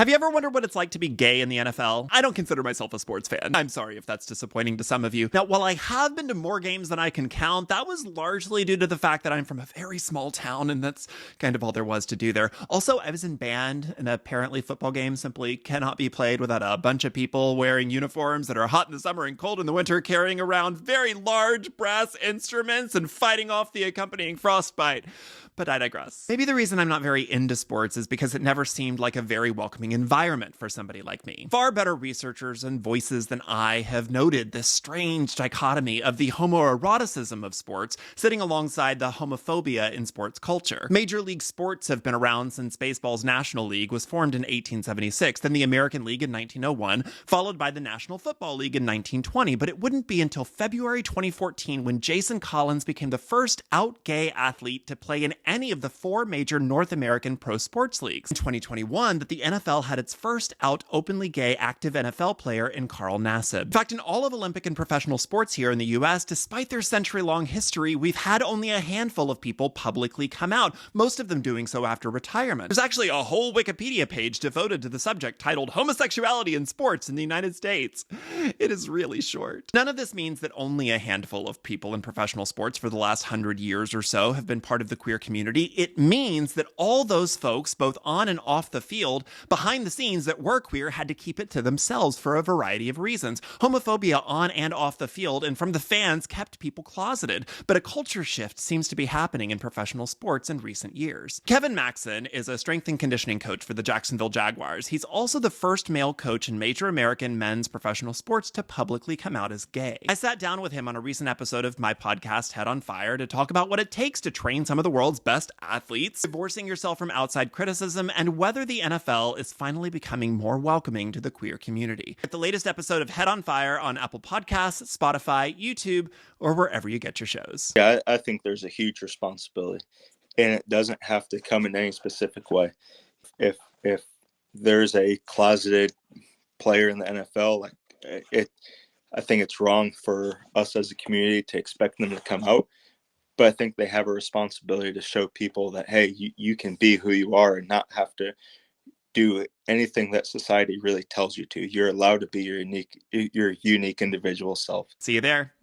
Have you ever wondered what it's like to be gay in the NFL? I don't consider myself a sports fan. I'm sorry if that's disappointing to some of you. Now, while I have been to more games than I can count, that was largely due to the fact that I'm from a very small town and that's kind of all there was to do there. Also, I was in band, and apparently football games simply cannot be played without a bunch of people wearing uniforms that are hot in the summer and cold in the winter, carrying around very large brass instruments and fighting off the accompanying frostbite. But I digress. Maybe the reason I'm not very into sports is because it never seemed like a very welcoming environment for somebody like me. Far better researchers and voices than I have noted this strange dichotomy of the homoeroticism of sports sitting alongside the homophobia in sports culture. Major League sports have been around since baseball's National League was formed in 1876, then the American League in 1901, followed by the National Football League in 1920, but it wouldn't be until February 2014 when Jason Collins became the first out gay athlete to play in any of the four major North American pro sports leagues. In 2021, that the NFL had its first out openly gay active NFL player in Carl Nassib. In fact, in all of Olympic and professional sports here in the US, despite their century-long history, we've had only a handful of people publicly come out, most of them doing so after retirement. There's actually a whole Wikipedia page devoted to the subject titled Homosexuality in Sports in the United States. It is really short. None of this means that only a handful of people in professional sports for the last 100 years or so have been part of the queer community. It means that all those folks, both on and off the field, behind the scenes that were queer, had to keep it to themselves for a variety of reasons. Homophobia on and off the field and from the fans kept people closeted, but a culture shift seems to be happening in professional sports in recent years. Kevin Maxson is a strength and conditioning coach for the Jacksonville Jaguars. He's also the first male coach in major American men's professional sports to publicly come out as gay. I sat down with him on a recent episode of my podcast, Head on Fire, to talk about what it takes to train some of the world's best athletes, divorcing yourself from outside criticism, and whether the NFL is finally becoming more welcoming to the queer community. At the latest episode of Head on Fire on Apple Podcasts, Spotify, YouTube, or wherever you get your shows. Yeah, I think there's a huge responsibility, and it doesn't have to come in any specific way. If there's a closeted player in the NFL, I think it's wrong for us as a community to expect them to come out. But I think they have a responsibility to show people that, hey, you can be who you are and not have to do anything that society really tells you to. You're allowed to be your unique individual self. See you there.